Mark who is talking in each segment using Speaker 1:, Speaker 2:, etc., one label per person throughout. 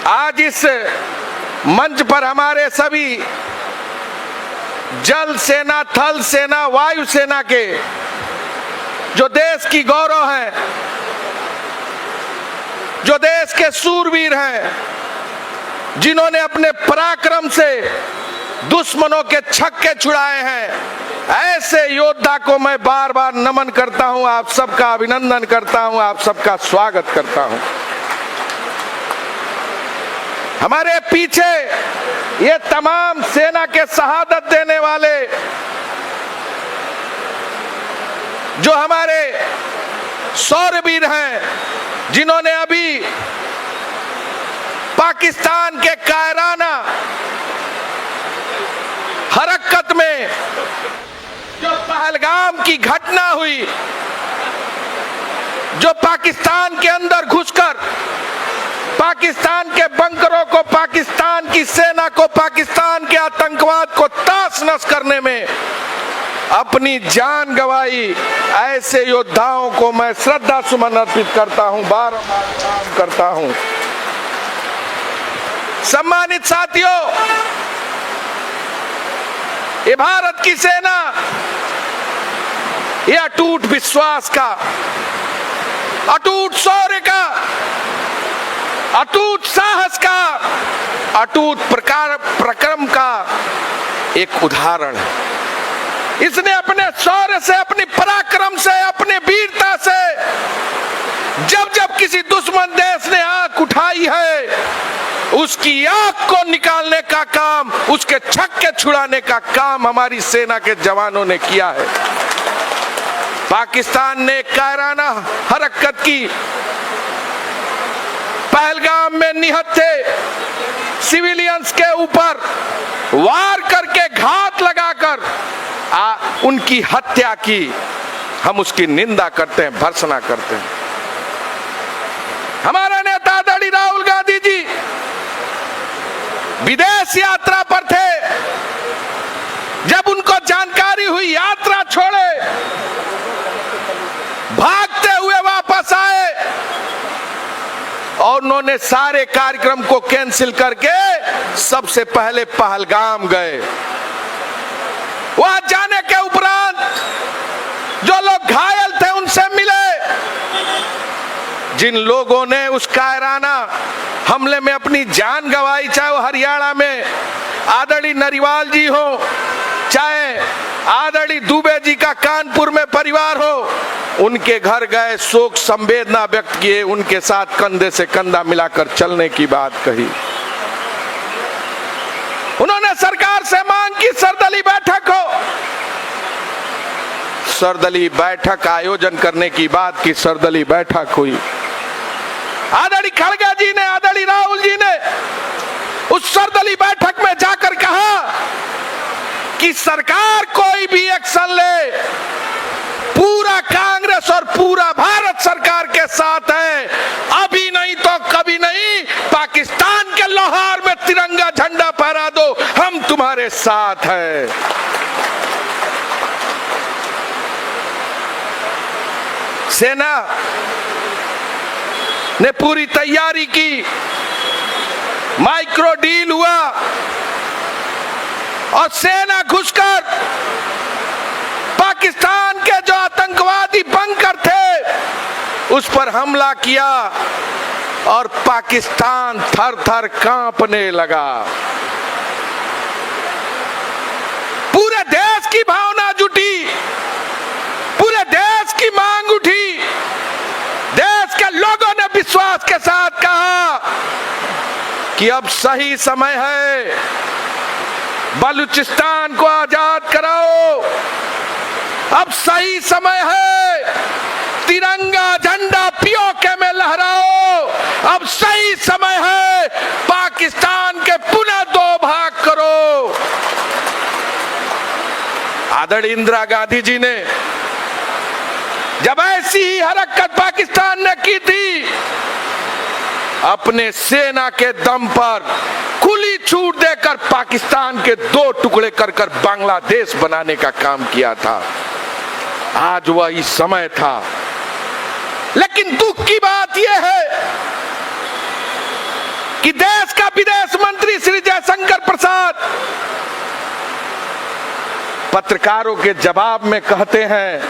Speaker 1: आज इस मंच पर हमारे सभी जल सेना, थल सेना, वायु सेना के जो देश की गौरव हैं, जो देश के सूरवीर हैं, जिन्होंने अपने पराक्रम से दुश्मनों के छक्के छुड़ाए हैं, ऐसे योद्धा को मैं बार बार नमन करता हूं, आप सबका अभिनंदन करता हूं, आप सबका स्वागत करता हूं। हमारे पीछे ये तमाम सेना के शहादत देने वाले जो हमारे शौर्यवीर हैं, जिन्होंने अभी पाकिस्तान के कायराना हरकत में जो पहलगाम की घटना हुई, जो पाकिस्तान के अंदर घुसकर पाकिस्तान के बंकरों को, पाकिस्तान की सेना को, पाकिस्तान के आतंकवाद को ताश-नश करने में अपनी जान गंवाई, ऐसे योद्धाओं को मैं श्रद्धा सुमन अर्पित करता हूं, बारंबार प्रणाम करता हूं। सम्मानित साथियों, ये भारत की सेना ये अटूट विश्वास का, अटूट शौर्य का, अटूट साहस का, अटूट पराक्रम का एक उदाहरण है। इसने अपने शौर्य से, अपनी पराक्रम से, अपनी वीरता से जब जब किसी दुश्मन देश ने आंख उठाई है, उसकी आंख को निकालने का काम, उसके छक्के छुड़ाने का काम हमारी सेना के जवानों ने किया है। पाकिस्तान ने कायराना हरकत की, पहलगाम में निहत्थे सिविलियंस के ऊपर वार करके, घात लगाकर उनकी हत्या की। हम उसकी निंदा करते हैं, भर्त्सना करते हैं। हमारा नेता आदरणीय राहुल गांधी जी विदेश यात्रा पर थे। जब उनको जानकारी हुई, यात्रा छोड़े, भागते हुए वापस आए और उन्होंने सारे कार्यक्रम को कैंसिल करके सबसे पहले पहलगाम गए। वहां जाने के उपरांत जो लोग घायल थे उनसे मिले। जिन लोगों ने उस कायराना हमले में अपनी जान गंवाई, चाहे वो हरियाणा में आदरणीय नरीवाल जी हो, चाहे आदरणीय दुबे जी का कानपुर में परिवार हो, उनके घर गए, शोक संवेदना व्यक्त किए, उनके साथ कंधे से कंधा मिलाकर चलने की बात कही। उन्होंने सरकार से मांग की सर्वदलीय बैठक हो, सर्वदलीय बैठक आयोजन करने की बात की, सर्वदलीय बैठक हुई। आदरणीय खड़गे जी ने, आदरणीय राहुल जी ने उस सर्वदलीय बैठक में जाकर कहा कि सरकार कोई भी एक्शन ले, पूरा कांग्रेस और पूरा भारत सरकार के साथ है, अभी नहीं तो कभी नहीं। पाकिस्तान के लाहौर में तिरंगा झंडा फहरा दो, हम तुम्हारे साथ हैं। सेना ने पूरी तैयारी की, माइक्रो डील हुआ और सेना घुसकर पाकिस्तान के जो आतंकवादी बंकर थे उस पर हमला किया और पाकिस्तान थर थर कांपने लगा। पूरे देश की भावना जुटी, पूरे देश की मांग उठी। देश के लोगों ने विश्वास के साथ कहा कि अब सही समय है, बलूचिस्तान को आजाद कराओ, अब सही समय है, तिरंगा झंडा पीओके में लहराओ, अब सही समय है, पाकिस्तान के पुनः दो भाग करो। आदरणीय इंदिरा गांधी जी ने जब ऐसी ही हरकत पाकिस्तान ने की थी, अपने सेना के दम पर खुली छूट देकर पाकिस्तान के दो टुकड़े कर कर बांग्लादेश बनाने का काम किया था। आज वही समय था। लेकिन दुख की बात यह है कि देश का विदेश मंत्री श्री जयशंकर प्रसाद पत्रकारों के जवाब में कहते हैं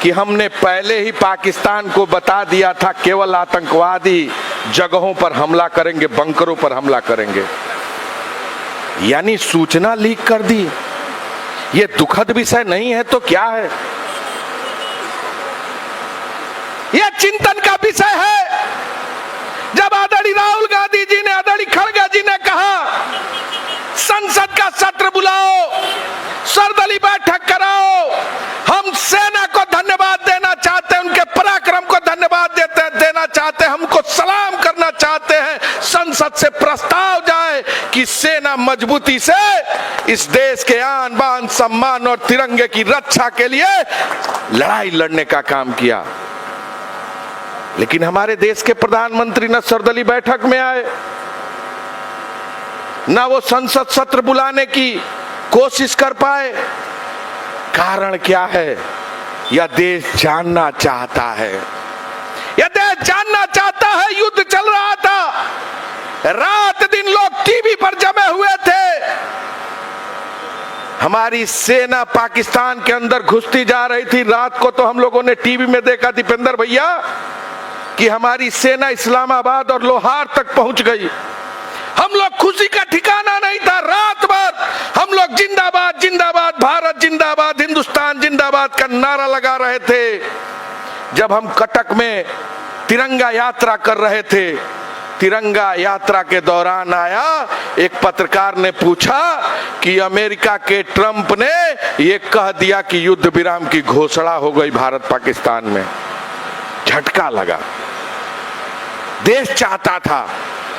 Speaker 1: कि हमने पहले ही पाकिस्तान को बता दिया था केवल आतंकवादी जगहों पर हमला करेंगे, बंकरों पर हमला करेंगे, यानी सूचना लीक कर दी। ये दुखद विषय नहीं है तो क्या है? यह चिंतन का विषय है। जब आदरणीय राहुल गांधी जी ने, आदरणीय खड़गे जी ने कहा संसद का सत्र बुलाओ, सर्वदलीय बैठक कराओ, हम सेना को धन्यवाद देना चाहते हैं, उनके पराक्रम को धन्यवाद देना चाहते हैं, हमको सलाम करना चाहते हैं, संसद से प्रस्ताव जाए कि सेना मजबूती से इस देश के आन बान सम्मान और तिरंगे की रक्षा के लिए लड़ाई लड़ने का काम किया। लेकिन हमारे देश के प्रधानमंत्री न सर्वदलीय बैठक में आए, ना वो संसद सत्र बुलाने की कोशिश कर पाए। कारण क्या है? यह देश जानना चाहता है, यह देश जानना चाहता है। युद्ध चल रहा था, रात दिन लोग टीवी पर जमे हुए थे, हमारी सेना पाकिस्तान के अंदर घुसती जा रही थी। रात को तो हम लोगों ने टीवी में देखा, दीपेंद्र भैया, कि हमारी सेना इस्लामाबाद और लोहार तक पहुंच गई। हम लोग खुशी का ठिकाना नहीं था। रात भर हम लोग जिंदाबाद जिंदाबाद, भारत जिंदाबाद, हिंदुस्तान जिंदाबाद का नारा लगा रहे थे। जब हम कटक में तिरंगा यात्रा कर रहे थे, तिरंगा यात्रा के दौरान आया एक पत्रकार ने पूछा कि अमेरिका के ट्रंप ने ये कह दिया कि युद्ध विराम की घोषणा हो गई भारत पाकिस्तान में। झटका लगा। देश चाहता था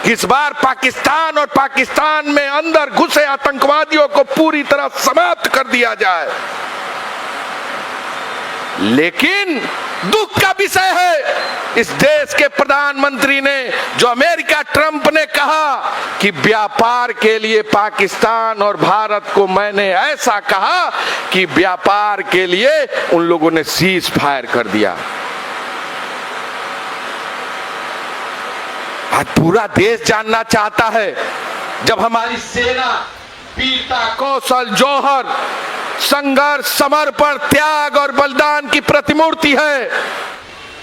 Speaker 1: कि इस बार पाकिस्तान और पाकिस्तान में अंदर घुसे आतंकवादियों को पूरी तरह समाप्त कर दिया जाए। लेकिन दुख का विषय है, इस देश के प्रधानमंत्री ने, जो अमेरिका ट्रंप ने कहा कि व्यापार के लिए पाकिस्तान और भारत को मैंने ऐसा कहा कि व्यापार के लिए उन लोगों ने सीज फायर कर दिया। आज पूरा देश जानना चाहता है, जब हमारी सेना वीरता, कौशल, जौहर, संघर्ष, समर्पण, त्याग और बलिदान की प्रतिमूर्ति है,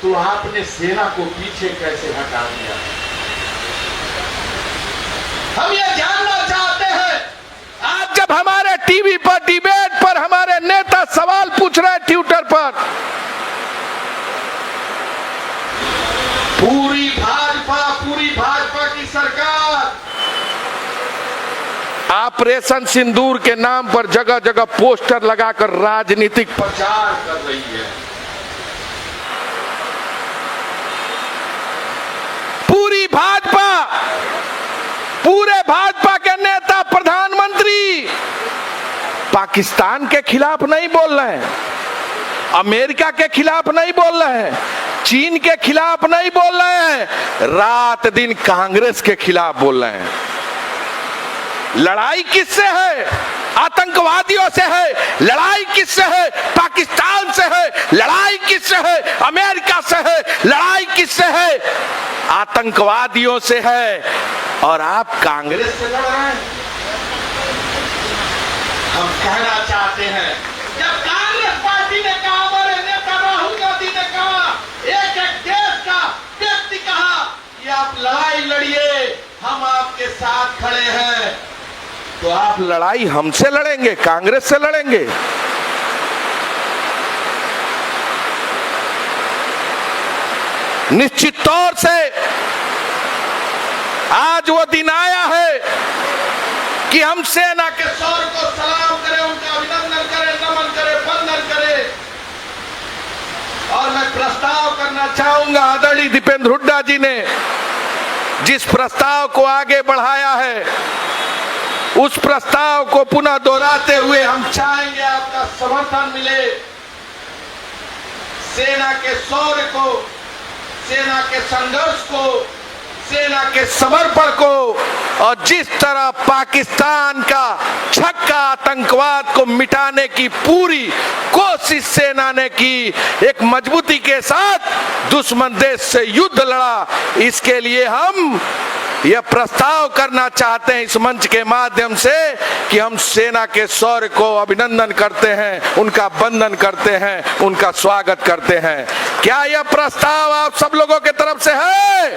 Speaker 1: तो आपने सेना को पीछे कैसे हटा दिया? हम ये जानना चाहते हैं। आज जब हमारे टीवी पर, डिबेट पर हमारे नेता सवाल पूछ रहे हैं ट्विटर पर, पूरी भाजपा की सरकार ऑपरेशन सिंदूर के नाम पर जगह जगह पोस्टर लगाकर राजनीतिक प्रचार कर रही है। पूरे भाजपा के नेता, प्रधानमंत्री पाकिस्तान के खिलाफ नहीं बोल रहे हैं, अमेरिका के खिलाफ नहीं बोल रहे हैं, चीन के खिलाफ नहीं बोल रहे हैं, रात दिन कांग्रेस के खिलाफ बोल रहे हैं। लड़ाई किससे है? आतंकवादियों से है। लड़ाई किससे है? पाकिस्तान से है। लड़ाई किससे है? अमेरिका से है। लड़ाई किससे है? आतंकवादियों से है। और आप कांग्रेस से लड़ रहे हैं। हम कहना चाहते हैं, जब कांग्रेस पार्टी ने कहा, हमारे नेता राहुल गांधी ने कहा, एक देश का व्यक्ति कहा कि आप लड़ाई लड़िए, हम आपके साथ खड़े हैं, तो आप लड़ाई हमसे लड़ेंगे, कांग्रेस से लड़ेंगे? निश्चित तौर से आज वो दिन आया है कि हम सेना के शौर्य को सलाम करें, उनका अभिनंदन करें, नमन करें, वंदन करें। और मैं प्रस्ताव करना चाहूंगा, आदरणीय दीपेंद्र हुड्डा जी ने जिस प्रस्ताव को आगे बढ़ाया है, उस प्रस्ताव को पुनः दोहराते हुए हम चाहेंगे आपका समर्थन मिले। सेना के शौर्य को, सेना के संघर्ष को, सेना के समर्पण को, और जिस तरह पाकिस्तान का छक्का आतंकवाद को मिटाने की पूरी कोशिश सेना ने की, एक मजबूती के साथ दुश्मन देश से युद्ध लड़ा, इसके लिए हम यह प्रस्ताव करना चाहते हैं इस मंच के माध्यम से कि हम सेना के शौर्य को अभिनंदन करते हैं, उनका वंदन करते हैं, उनका स्वागत करते हैं। क्या यह प्रस्ताव आप सब लोगों के तरफ से है?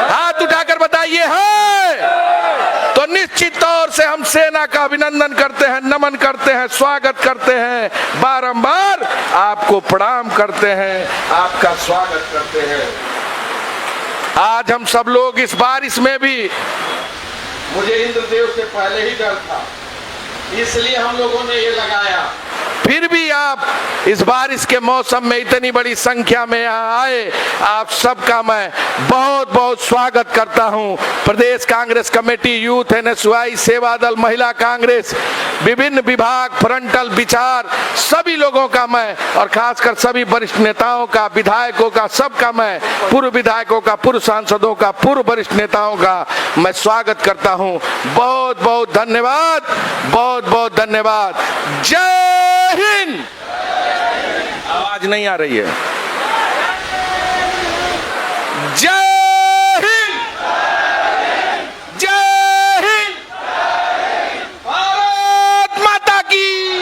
Speaker 1: हाथ उठाकर बताइए है। तो निश्चित तौर से हम सेना का अभिनंदन करते हैं, नमन करते हैं, स्वागत करते हैं, बारंबार आपको प्रणाम करते हैं, आपका स्वागत करते हैं। आज हम सब लोग इस बारिश में भी, मुझे इंद्रदेव से पहले ही डर था, इसलिए हम लोगों ने ये लगाया, फिर भी आप इस बारिश के मौसम में इतनी बड़ी संख्या में यहाँ आए, आप सबका मैं बहुत बहुत स्वागत करता हूँ। प्रदेश कांग्रेस कमेटी, यूथ एनएसयूआई, सेवा दल, महिला कांग्रेस, विभिन्न विभाग, फ्रंटल, विचार, सभी लोगों का मैं, और खासकर सभी वरिष्ठ नेताओं का, विधायकों का, सबका मैं, पूर्व विधायकों का, पूर्व सांसदों का, पूर्व वरिष्ठ नेताओं का मैं स्वागत करता हूँ। बहुत बहुत धन्यवाद, बहुत बहुत धन्यवाद। जय हिंद। आवाज नहीं आ रही है। जय हिंद, जय हिंद। भारत माता की,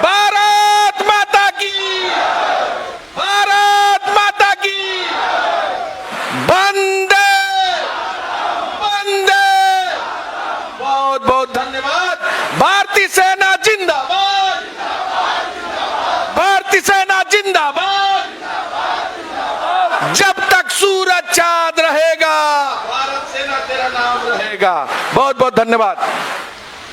Speaker 1: भारत माता की, भारत माता की। वंदे वंदे। बहुत बहुत धन्यवाद। भारतीय सेना जिंदाबाद, भारतीय सेना जिंदाबाद। जब तक सूरज चांद रहेगा, भारत सेना तेरा नाम रहेगा। बहुत बहुत धन्यवाद।